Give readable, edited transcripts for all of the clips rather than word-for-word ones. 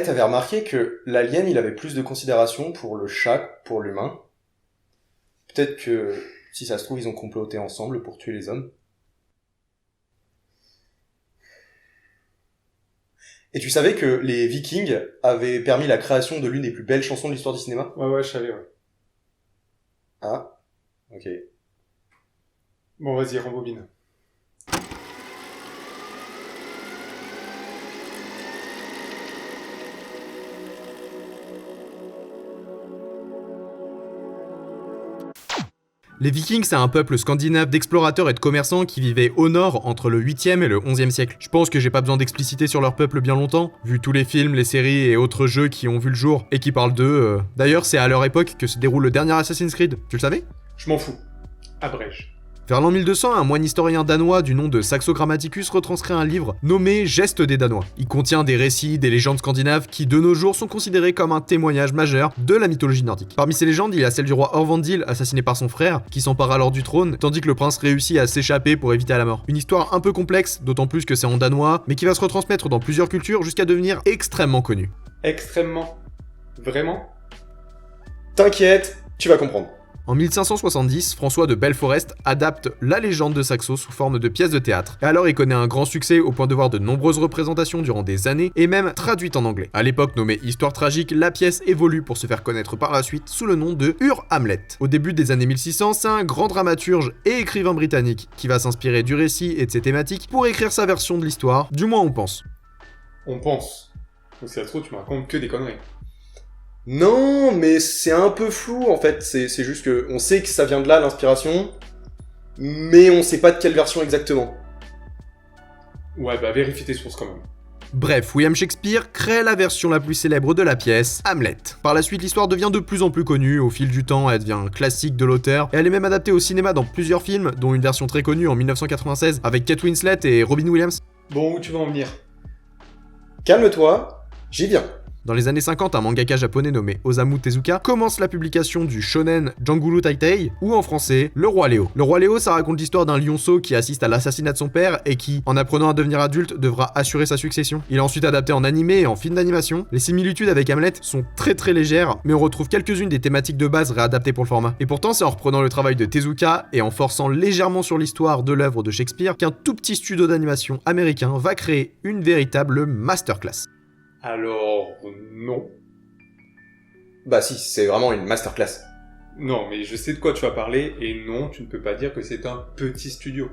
T'avais remarqué que l'alien, il avait plus de considération pour le chat que pour l'humain. Peut-être que, si ça se trouve, ils ont comploté ensemble pour tuer les hommes. Et tu savais que les Vikings avaient permis la création de l'une des plus belles chansons de l'histoire du cinéma? Ouais, je savais, ouais. Ah, ok. Bon, vas-y, rembobine. Les Vikings, c'est un peuple scandinave d'explorateurs et de commerçants qui vivaient au nord entre le 8e et le 11e siècle. Je pense que j'ai pas besoin d'expliciter sur leur peuple bien longtemps, vu tous les films, les séries et autres jeux qui ont vu le jour et qui parlent d'eux. D'ailleurs, c'est à leur époque que se déroule le dernier Assassin's Creed, tu le savais? Je m'en fous. Abrège. Vers l'an 1200, un moine historien danois du nom de Saxo Grammaticus retranscrit un livre nommé Gestes des Danois. Il contient des récits, des légendes scandinaves qui, de nos jours, sont considérées comme un témoignage majeur de la mythologie nordique. Parmi ces légendes, il y a celle du roi Orvandil, assassiné par son frère, qui s'empare alors du trône, tandis que le prince réussit à s'échapper pour éviter la mort. Une histoire un peu complexe, d'autant plus que c'est en danois, mais qui va se retransmettre dans plusieurs cultures jusqu'à devenir extrêmement connue. Extrêmement. Vraiment? T'inquiète, tu vas comprendre. En 1570, François de Belforest adapte la légende de Saxo sous forme de pièce de théâtre. Et alors il connaît un grand succès au point de voir de nombreuses représentations durant des années et même traduite en anglais. À l'époque nommée Histoire tragique, la pièce évolue pour se faire connaître par la suite sous le nom de Ur Hamlet. Au début des années 1600, c'est un grand dramaturge et écrivain britannique qui va s'inspirer du récit et de ses thématiques pour écrire sa version de l'histoire, du moins on pense. On pense. Donc si ça se trouve, tu me racontes que des conneries. Non, mais c'est un peu flou en fait, c'est juste que on sait que ça vient de là l'inspiration, mais on sait pas de quelle version exactement. Ouais, bah vérifie tes sources quand même. Bref, William Shakespeare crée la version la plus célèbre de la pièce, Hamlet. Par la suite, l'histoire devient de plus en plus connue, au fil du temps, elle devient un classique de l'auteur, et elle est même adaptée au cinéma dans plusieurs films, dont une version très connue en 1996 avec Kate Winslet et Robin Williams. Bon, où tu vas en venir? Calme-toi, j'y viens. Dans les années 50, un mangaka japonais nommé Osamu Tezuka commence la publication du shonen Janguru Taitei, ou en français, Le Roi Léo. Le Roi Léo, ça raconte l'histoire d'un lionceau qui assiste à l'assassinat de son père et qui, en apprenant à devenir adulte, devra assurer sa succession. Il est ensuite adapté en animé et en film d'animation. Les similitudes avec Hamlet sont très légères, mais on retrouve quelques-unes des thématiques de base réadaptées pour le format. Et pourtant, c'est en reprenant le travail de Tezuka et en forçant légèrement sur l'histoire de l'œuvre de Shakespeare qu'un tout petit studio d'animation américain va créer une véritable masterclass. Alors, non. Bah si, c'est vraiment une masterclass. Non, mais je sais de quoi tu vas parler, et non, tu ne peux pas dire que c'est un petit studio.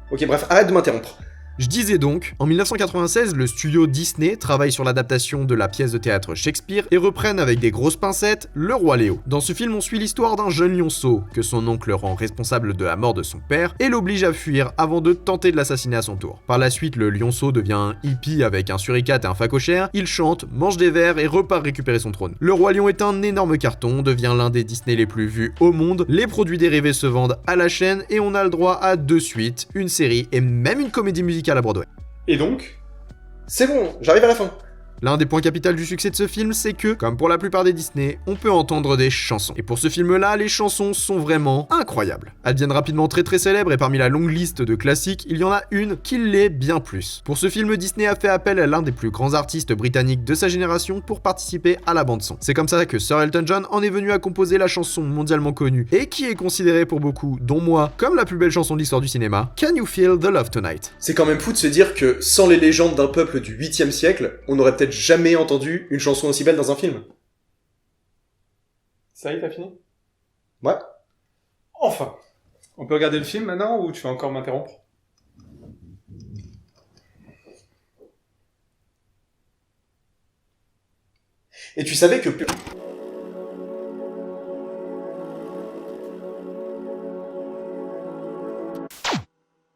Ok, bref, arrête de m'interrompre. Je disais donc, en 1996, le studio Disney travaille sur l'adaptation de la pièce de théâtre Shakespeare et reprennent avec des grosses pincettes Le Roi Léo. Dans ce film, on suit l'histoire d'un jeune lionceau que son oncle rend responsable de la mort de son père et l'oblige à fuir avant de tenter de l'assassiner à son tour. Par la suite, le lionceau devient un hippie avec un suricate et un facochère, il chante, mange des vers et repart récupérer son trône. Le Roi Lion est un énorme carton, devient l'un des Disney les plus vus au monde, les produits dérivés se vendent à la chaîne et on a le droit à 2 suites, une série et même une comédie musicale à Broadway. Et donc? C'est bon, j'arrive à la fin. L'un des points capitaux du succès de ce film, c'est que, comme pour la plupart des Disney, on peut entendre des chansons. Et pour ce film-là, les chansons sont vraiment incroyables. Elles deviennent rapidement très célèbres et parmi la longue liste de classiques, il y en a une qui l'est bien plus. Pour ce film, Disney a fait appel à l'un des plus grands artistes britanniques de sa génération pour participer à la bande-son. C'est comme ça que Sir Elton John en est venu à composer la chanson mondialement connue et qui est considérée pour beaucoup, dont moi, comme la plus belle chanson de l'histoire du cinéma, Can You Feel the Love Tonight? C'est quand même fou de se dire que sans les légendes d'un peuple du 8e siècle, on aurait peut-être jamais entendu une chanson aussi belle dans un film. Ça y est, t'as fini? Ouais. Enfin. On peut regarder le film maintenant ou tu vas encore m'interrompre? Et tu savais que...